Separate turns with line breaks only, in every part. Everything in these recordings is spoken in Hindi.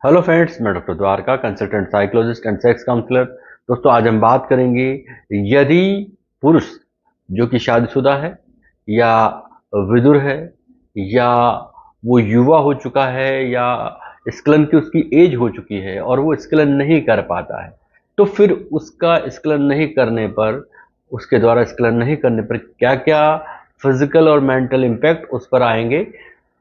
हेलो फ्रेंड्स, मैं doctor Dwarka, consultant psychologist and sex counsellor. दोस्तों, आज हम बात करेंगे यदि पुरुष जो कि शादीशुदा है या विधुर है या वो युवा हो चुका है या स्खलन की उसकी एज हो चुकी है और वो स्खलन नहीं कर पाता है, तो फिर उसका स्खलन नहीं करने पर, उसके द्वारा स्खलन नहीं करने पर क्या क्या फिजिकल और मेंटल इम्पैक्ट उस पर आएंगे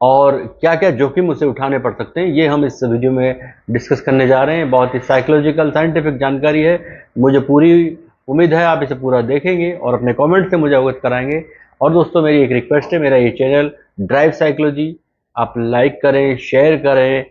और क्या-क्या जोखिम उसे उठाने पड़ सकते हैं, ये हम इस वीडियो में डिस्कस करने जा रहे हैं। बहुत ही साइकोलॉजिकल साइंटिफिक जानकारी है। मुझे पूरी उम्मीद है आप इसे पूरा देखेंगे और अपने कमेंट से मुझे अवगत कराएंगे। और दोस्तों, मेरी एक रिक्वेस्ट है, मेरा ये चैनल ड्राइव साइकोलॉजी आप लाइक करें, शेयर करें,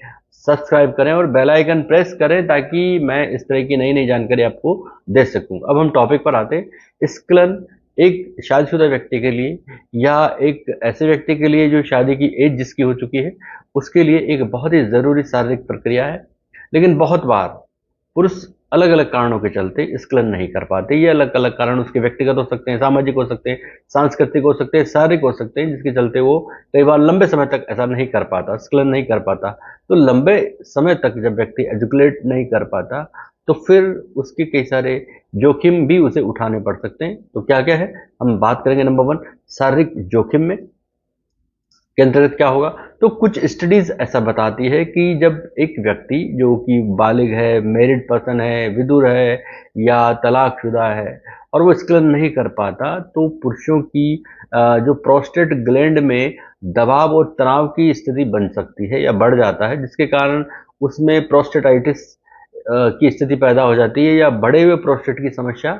सब्सक्राइब करें और बेल आइकन प्रेस करें ताकि मैं इस तरह की नई नई जानकारी आपको दे सकूं। अब हम टॉपिक पर आते हैं। स्खलन एक शादीशुदा व्यक्ति के लिए या एक ऐसे व्यक्ति के लिए जो शादी की एज जिसकी हो चुकी है, उसके लिए एक बहुत ही ज़रूरी शारीरिक प्रक्रिया है। लेकिन बहुत बार पुरुष अलग अलग कारणों के चलते स्खलन नहीं कर पाते। ये अलग अलग कारण उसके व्यक्तिगत हो सकते हैं, सामाजिक हो सकते हैं, सांस्कृतिक हो सकते हैं, शारीरिक हो सकते हैं, जिसके चलते वो कई बार लंबे समय तक ऐसा नहीं कर पाता, स्खलन नहीं कर पाता। तो लंबे समय तक जब व्यक्ति एजुकेट नहीं कर पाता, तो फिर उसके कई सारे जोखिम भी उसे उठाने पड़ सकते हैं। तो क्या क्या है, हम बात करेंगे। नंबर वन, शारीरिक जोखिम में के अंतर्गत क्या होगा, तो कुछ स्टडीज ऐसा बताती है कि जब एक व्यक्ति जो कि बालिग है, मैरिड पर्सन है, विधुर है या तलाकशुदा है और वो स्खलन नहीं कर पाता, तो पुरुषों की जो प्रोस्टेट ग्लैंड में दबाव और तनाव की स्थिति बन सकती है या बढ़ जाता है, जिसके कारण उसमें प्रोस्टेटाइटिस की स्थिति पैदा हो जाती है या बढ़े हुए प्रोस्टेट की समस्या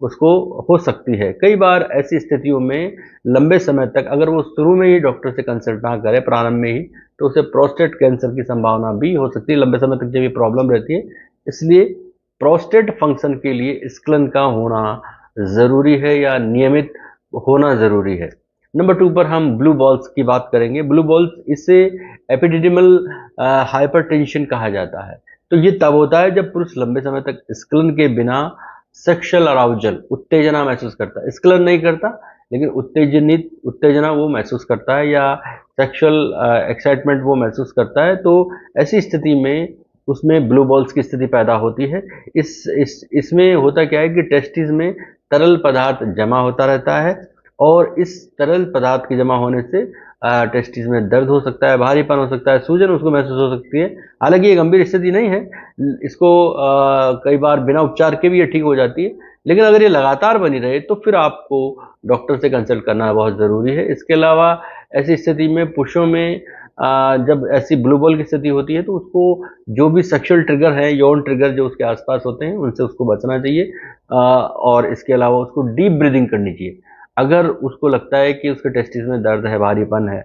उसको हो सकती है। कई बार ऐसी स्थितियों में लंबे समय तक अगर वो शुरू में ही डॉक्टर से कंसल्ट ना करे, प्रारंभ में ही, तो उसे प्रोस्टेट कैंसर की संभावना भी हो सकती है लंबे समय तक जब ये प्रॉब्लम रहती है। इसलिए प्रोस्टेट फंक्शन के लिए स्खलन का होना ज़रूरी है या नियमित होना ज़रूरी है। नंबर टू पर हम ब्लू बॉल्स की बात करेंगे। ब्लू बॉल्स, इसे एपिडिडिमल हाइपरटेंशन कहा जाता है। तो ये तब होता है जब पुरुष लंबे समय तक स्खलन के बिना सेक्सुअल अराउजल, उत्तेजना महसूस करता है। स्खलन नहीं करता लेकिन उत्तेजनित उत्तेजना वो महसूस करता है या सेक्सुअल एक्साइटमेंट वो महसूस करता है। तो ऐसी स्थिति में उसमें ब्लू बॉल्स की स्थिति पैदा होती है। इसमें होता क्या है कि टेस्टिस में तरल पदार्थ जमा होता रहता है और इस तरल पदार्थ के जमा होने से टेस्टिस में दर्द हो सकता है, भारीपन हो सकता है, सूजन उसको महसूस हो सकती है। हालांकि ये गंभीर स्थिति नहीं है, इसको कई बार बिना उपचार के भी ये ठीक हो जाती है। लेकिन अगर ये लगातार बनी रहे तो फिर आपको डॉक्टर से कंसल्ट करना बहुत ज़रूरी है। इसके अलावा ऐसी स्थिति में पुरुषों में जब ऐसी ब्लू बॉल की स्थिति होती है तो उसको जो भी सेक्सुअल ट्रिगर है, यौन ट्रिगर जो उसके आसपास होते हैं, उनसे उसको बचना चाहिए। और इसके अलावा उसको डीप ब्रीदिंग करनी चाहिए। अगर उसको लगता है कि उसके टेस्टिस में दर्द है, भारीपन है,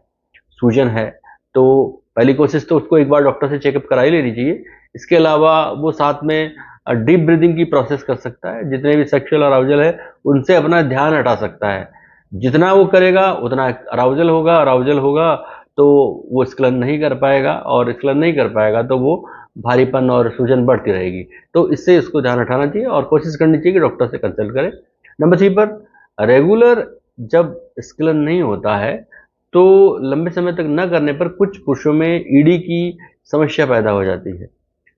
सूजन है, तो पहली कोशिश तो उसको एक बार डॉक्टर से चेकअप करा ही लेनी चाहिए। इसके अलावा वो साथ में डीप ब्रीदिंग की प्रोसेस कर सकता है। जितने भी सेक्सुअल अराउजल है उनसे अपना ध्यान हटा सकता है। जितना वो करेगा उतना अराउजल होगा, अराउजल होगा तो वो स्खलन नहीं कर पाएगा और स्खलन नहीं कर पाएगा तो वो भारीपन और सूजन बढ़ती रहेगी। तो इससे इसको ध्यान हटाना चाहिए और कोशिश करनी चाहिए कि डॉक्टर से कंसल्ट करें। नंबर थ्री पर, रेगुलर जब स्खलन नहीं होता है तो लंबे समय तक न करने पर कुछ पुरुषों में ईडी की समस्या पैदा हो जाती है,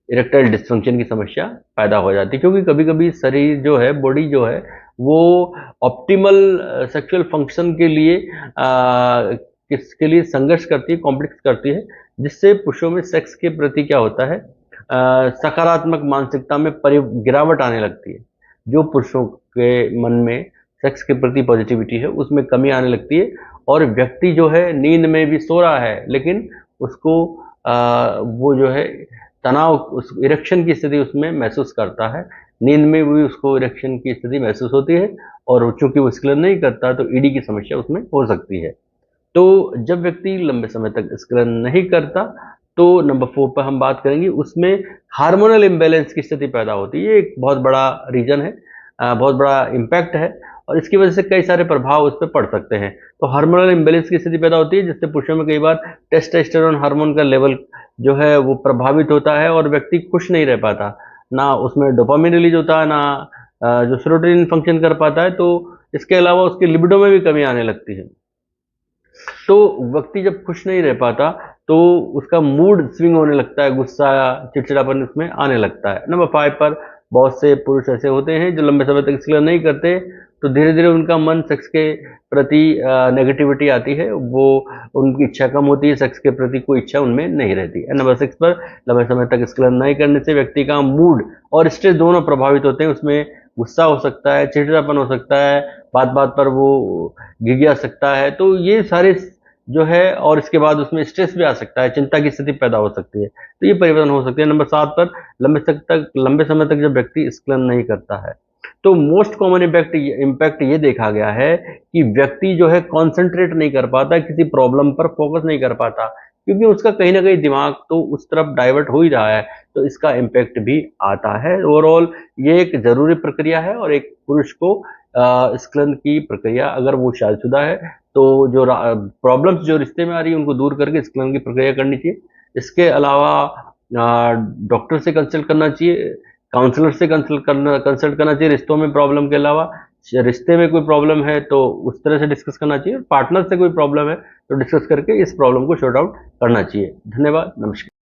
इरेक्टाइल डिस्फंक्शन की समस्या पैदा हो जाती है। क्योंकि कभी कभी शरीर जो है, बॉडी जो है, वो ऑप्टिमल सेक्सुअल फंक्शन के लिए किसके लिए संघर्ष करती है, कॉम्प्लेक्स करती है, जिससे पुरुषों में सेक्स के प्रति क्या होता है, सकारात्मक मानसिकता में गिरावट आने लगती है। जो पुरुषों के मन में सेक्स के प्रति पॉजिटिविटी है उसमें कमी आने लगती है और व्यक्ति जो है नींद में भी सो रहा है लेकिन उसको वो जो है तनाव, उस इरेक्शन की स्थिति उसमें महसूस करता है। नींद में भी उसको इरेक्शन की स्थिति महसूस होती है और चूंकि वो स्खलन नहीं करता तो ईडी की समस्या उसमें हो सकती है। तो जब व्यक्ति लंबे समय तक स्खलन नहीं करता तो नंबर फोर पर हम बात करेंगे, उसमें हार्मोनल इम्बैलेंस की स्थिति पैदा होती है। ये एक बहुत बड़ा रीजन है, बहुत बड़ा इम्पैक्ट है और इसकी वजह से कई सारे प्रभाव उस पर पड़ सकते हैं। तो हार्मोनल इम्बैलेंस की स्थिति पैदा होती है जिससे पुरुषों में कई बार टेस्टोस्टेरोन हार्मोन का लेवल जो है वो प्रभावित होता है और व्यक्ति खुश नहीं रह पाता, ना उसमें डोपामिन रिलीज होता है, ना जो सेरोटोनिन फंक्शन कर पाता है। तो इसके अलावा उसकी लिबिडो में भी कमी आने लगती है। तो व्यक्ति जब खुश नहीं रह पाता तो उसका मूड स्विंग होने लगता है, गुस्सा, चिड़चिड़ापन उसमें आने लगता है। नंबर 5 पर बहुत से पुरुष ऐसे होते हैं जो लंबे समय तक स्खलन नहीं करते, तो धीरे धीरे उनका मन सेक्स के प्रति नेगेटिविटी आती है, वो उनकी इच्छा कम होती है, सेक्स के प्रति कोई इच्छा उनमें नहीं रहती है। नंबर 6 पर लंबे समय तक स्खलन नहीं करने से व्यक्ति का मूड और स्ट्रेस दोनों प्रभावित होते हैं। उसमें गुस्सा हो सकता है, चिड़चिड़ापन हो सकता है, बात बात पर वो घिघिया सकता है, तो ये सारे जो है, और इसके बाद उसमें स्ट्रेस भी आ सकता है, चिंता की स्थिति पैदा हो सकती है, तो ये परिवर्तन हो सकते हैं। नंबर 7 पर लंबे समय तक जब व्यक्ति स्खलन नहीं करता है, तो मोस्ट कॉमन इम्पैक्ट ये देखा गया है कि व्यक्ति जो है कॉन्सेंट्रेट नहीं कर पाता, किसी प्रॉब्लम पर फोकस नहीं कर पाता, क्योंकि उसका कहीं ना कहीं दिमाग तो उस तरफ डाइवर्ट हो ही रहा है, तो इसका इम्पैक्ट भी आता है। ओवरऑल ये एक जरूरी प्रक्रिया है, और एक पुरुष को स्खलन की प्रक्रिया, अगर वो शादीशुदा है, तो जो प्रॉब्लम्स जो रिश्ते में आ रही है उनको दूर करके स्खलन की प्रक्रिया करनी चाहिए। इसके अलावा डॉक्टर से कंसल्ट करना चाहिए, काउंसलर से कंसल्ट करना चाहिए रिश्तों में प्रॉब्लम के अलावा। रिश्ते में कोई प्रॉब्लम है तो उस तरह से डिस्कस करना चाहिए, पार्टनर से कोई प्रॉब्लम है तो डिस्कस करके इस प्रॉब्लम को सॉर्ट आउट करना चाहिए। धन्यवाद, नमस्कार।